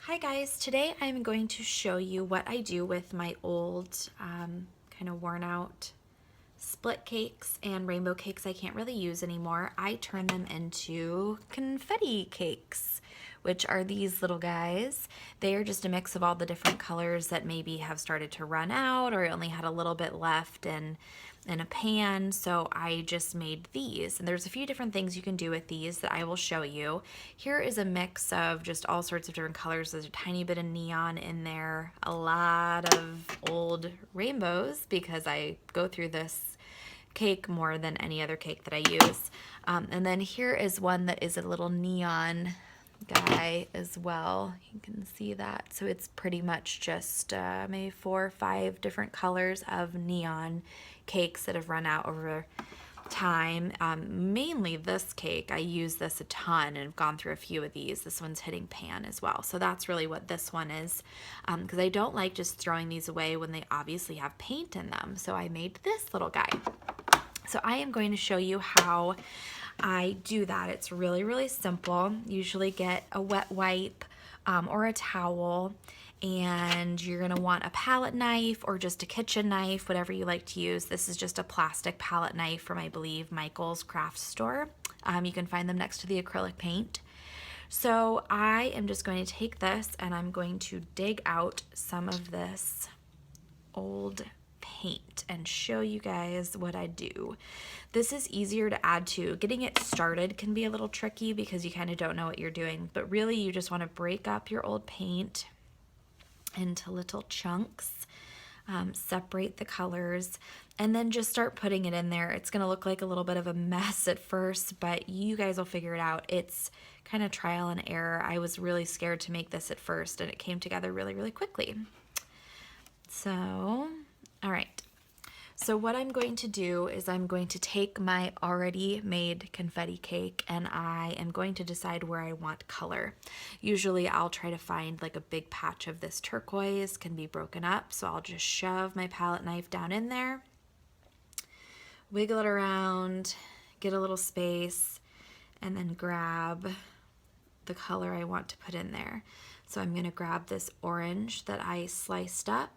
Hi guys, today I'm going to show you what I do with my old kind of worn out split cakes and rainbow cakes I can't really use anymore. I turn them into confetti cakes, which are these little guys. They are just a mix of all the different colors that maybe have started to run out or only had a little bit left in a pan, so I just made these. And there's a few different things you can do with these that I will show you. Here is a mix of just all sorts of different colors. There's a tiny bit of neon in there, a lot of old rainbows because I go through this cake more than any other cake that I use. And then here is one that is a little neon guy as well. You can see that. So it's pretty much just maybe 4 or 5 different colors of neon cakes that have run out over time. Mainly this cake, I use this a ton and have gone through a few of these. This one's hitting pan as well. So that's really what this one is, because I don't like just throwing these away when they obviously have paint in them. So I made this little guy. So I am going to show you how I do that. It's really, really simple. Usually get a wet wipe or a towel, and you're gonna want a palette knife or just a kitchen knife, whatever you like to use. This is just a plastic palette knife from, I believe, Michael's craft store. You can find them next to the acrylic paint. So I am just going to take this and I'm going to dig out some of this old paint and show you guys what I do. This is easier to add to. Getting it started can be a little tricky because you kind of don't know what you're doing, but really you just want to break up your old paint into little chunks, separate the colors, and then just start putting it in there. It's going to look like a little bit of a mess at first, but you guys will figure it out. It's kind of trial and error. I was really scared to make this at first, and it came together really, really quickly. So, all right. So what I'm going to do is I'm going to take my already made confetti cake and I am going to decide where I want color. Usually I'll try to find like a big patch of this turquoise, can be broken up. So I'll just shove my palette knife down in there, wiggle it around, get a little space, and then grab the color I want to put in there. So I'm going to grab this orange that I sliced up,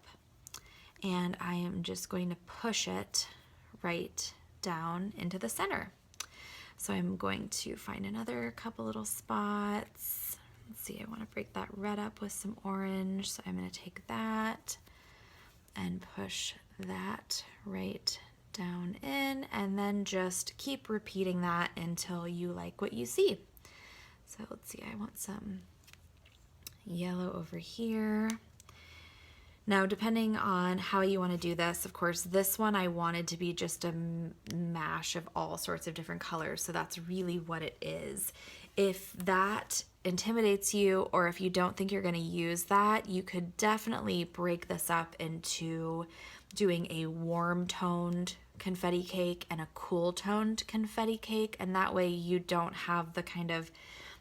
and I am just going to push it right down into the center. So I'm going to find another couple little spots. Let's see, I want to break that red up with some orange. So I'm going to take that and push that right down in, and then just keep repeating that until you like what you see. So let's see, I want some yellow over here. Now, depending on how you want to do this, of course, this one I wanted to be just a mash of all sorts of different colors, so that's really what it is. If that intimidates you, or if you don't think you're going to use that, you could definitely break this up into doing a warm-toned confetti cake and a cool-toned confetti cake, and that way you don't have the kind of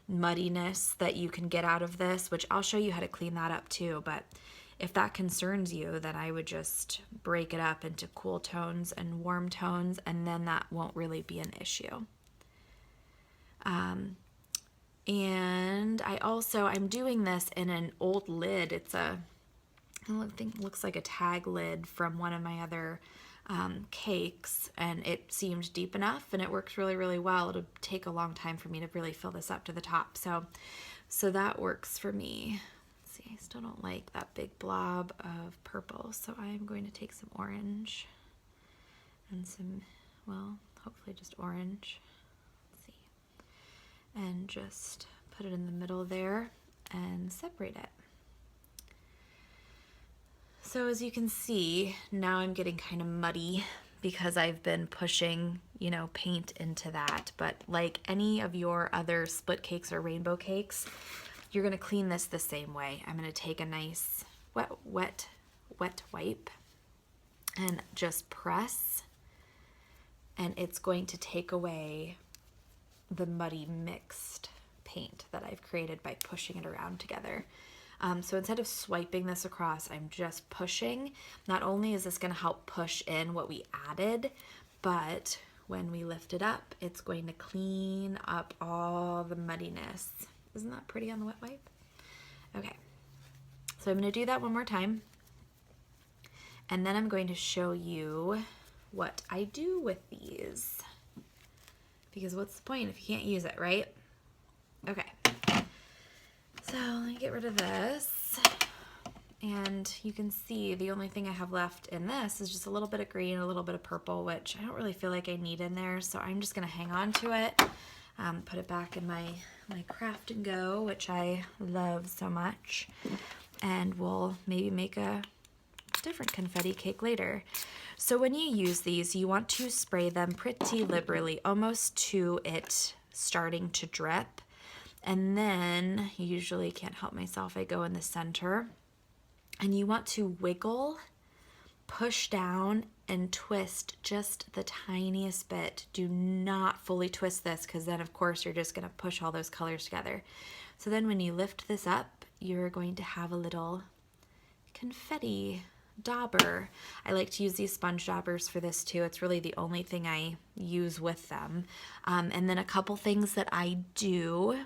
muddiness that you can get out of this, which I'll show you how to clean that up too, but if that concerns you, then I would just break it up into cool tones and warm tones, and then that won't really be an issue. And I'm doing this in an old lid. I think it looks like a tag lid from one of my other cakes, and it seemed deep enough and it works really, really well. It'll take a long time for me to really fill this up to the top. So that works for me. See, I still don't like that big blob of purple, so I'm going to take some orange and some, well, hopefully just orange. Let's see. And just put it in the middle there and separate it. So as you can see, now I'm getting kind of muddy because I've been pushing, paint into that. But like any of your other split cakes or rainbow cakes, you're going to clean this the same way. I'm going to take a nice wet wipe and just press, and it's going to take away the muddy mixed paint that I've created by pushing it around together. So instead of swiping this across, I'm just pushing. Not only is this going to help push in what we added, but when we lift it up, it's going to clean up all the muddiness. Isn't that pretty on the wet wipe? Okay, So I'm going to do that one more time. And then I'm going to show you what I do with these. Because what's the point if you can't use it, right? Okay. So let me get rid of this. And you can see the only thing I have left in this is just a little bit of green, a little bit of purple, which I don't really feel like I need in there. So I'm just going to hang on to it, put it back in my Craft and Go, which I love so much. And we'll maybe make a different confetti cake later. So when you use these, you want to spray them pretty liberally, almost to it starting to drip. And then, usually can't help myself, I go in the center. And you want to wiggle, push down, and twist just the tiniest bit. Do not fully twist this, because then of course you're just going to push all those colors together. So then when you lift this up, you're going to have a little confetti dauber. I like to use these sponge daubers for this too. It's really the only thing I use with them. And then a couple things that I do.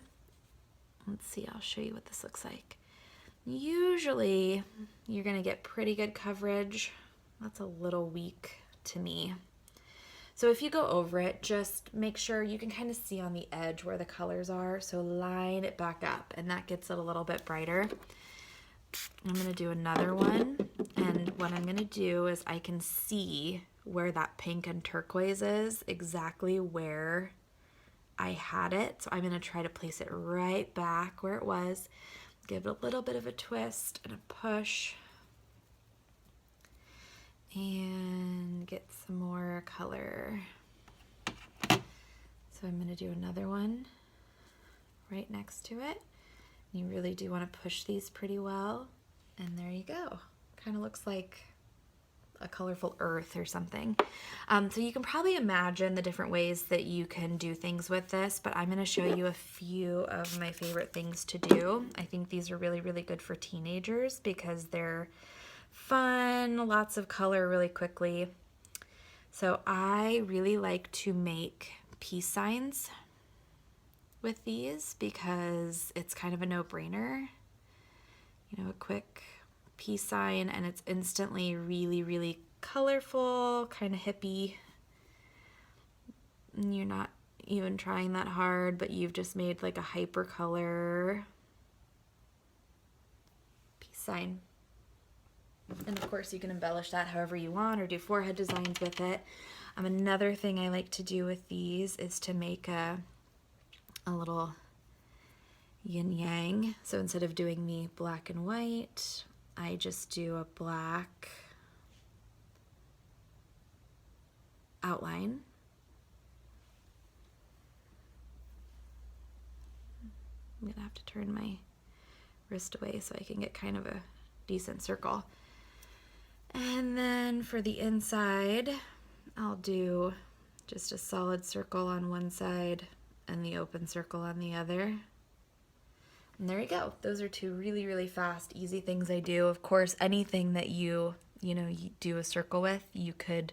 Let's see, I'll show you what this looks like. Usually you're going to get pretty good coverage. That's a little weak to me. So if you go over it, just make sure you can kind of see on the edge where the colors are. So line it back up, and that gets it a little bit brighter. I'm going to do another one, and what I'm going to do is I can see where that pink and turquoise is, exactly where I had it. So I'm going to try to place it right back where it was, give it a little bit of a twist and a push, and get some more color. So I'm going to do another one right next to it. You really do want to push these pretty well, and there you go. Kind of looks like a colorful earth or something. So you can probably imagine the different ways that you can do things with this, but I'm going to show you a few of my favorite things to do. I think these are really, really good for teenagers because they're fun, lots of color really quickly. So I really like to make peace signs with these because it's kind of a no-brainer. You know, a quick peace sign, and it's instantly really, really colorful, kind of hippie. And you're not even trying that hard, but you've just made like a hyper color peace sign. And of course you can embellish that however you want or do forehead designs with it. Another thing I like to do with these is to make a little yin yang. So instead of doing the black and white, I just do a black outline. I'm gonna have to turn my wrist away so I can get kind of a decent circle. And then for the inside, I'll do just a solid circle on one side and the open circle on the other. And there you go. Those are two really, really fast, easy things I do. Of course, anything that you do a circle with, you could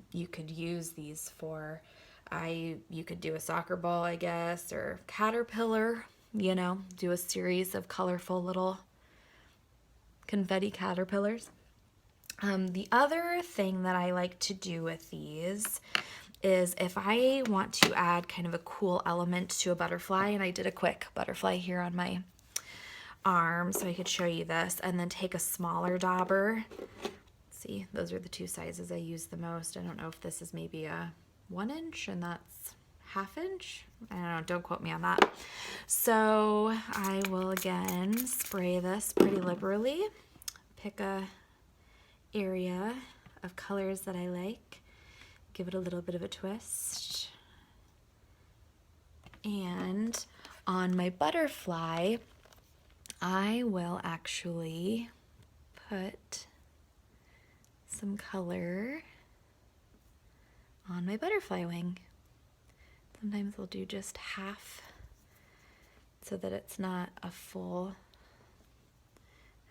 use these for. You could do a soccer ball, I guess, or caterpillar. Do a series of colorful little confetti caterpillars. The other thing that I like to do with these is if I want to add kind of a cool element to a butterfly, and I did a quick butterfly here on my arm so I could show you this, and then take a smaller dauber. See, those are the two sizes I use the most. I don't know if this is maybe a 1 inch and that's 1/2 inch. I don't know, don't quote me on that. So I will again spray this pretty liberally, pick a area of colors that I like, give it a little bit of a twist, and on my butterfly I will actually put some color on my butterfly wing. Sometimes I'll do just half so that it's not a full,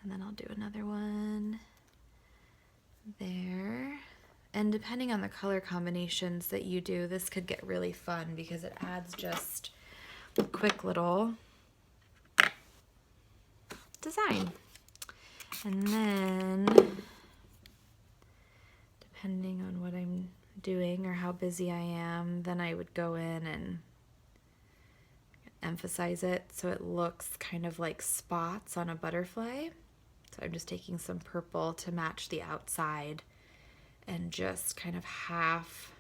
and then I'll do another one there. And depending on the color combinations that you do, this could get really fun because it adds just a quick little design. And then, depending on what I'm doing or how busy I am, then I would go in and emphasize it so it looks kind of like spots on a butterfly. So I'm just taking some purple to match the outside and just kind of half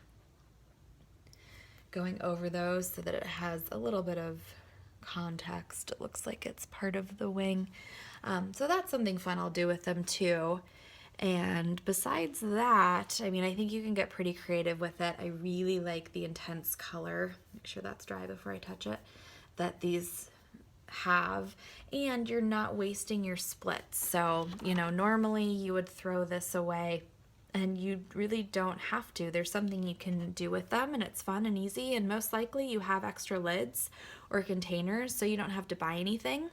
going over those so that it has a little bit of context. It looks like it's part of the wing. So that's something fun I'll do with them too. And besides that, I mean, I think you can get pretty creative with it. I really like the intense color. Make sure that's dry before I touch it, that these have, and you're not wasting your splits. So, you know, normally you would throw this away and you really don't have to. There's something you can do with them and it's fun and easy, and most likely you have extra lids or containers so you don't have to buy anything,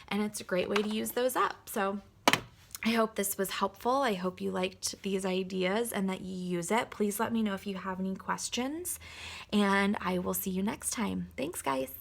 and it's a great way to use those up. So I hope this was helpful. I hope you liked these ideas and that you use it. Please let me know if you have any questions, and I will see you next time. Thanks, guys.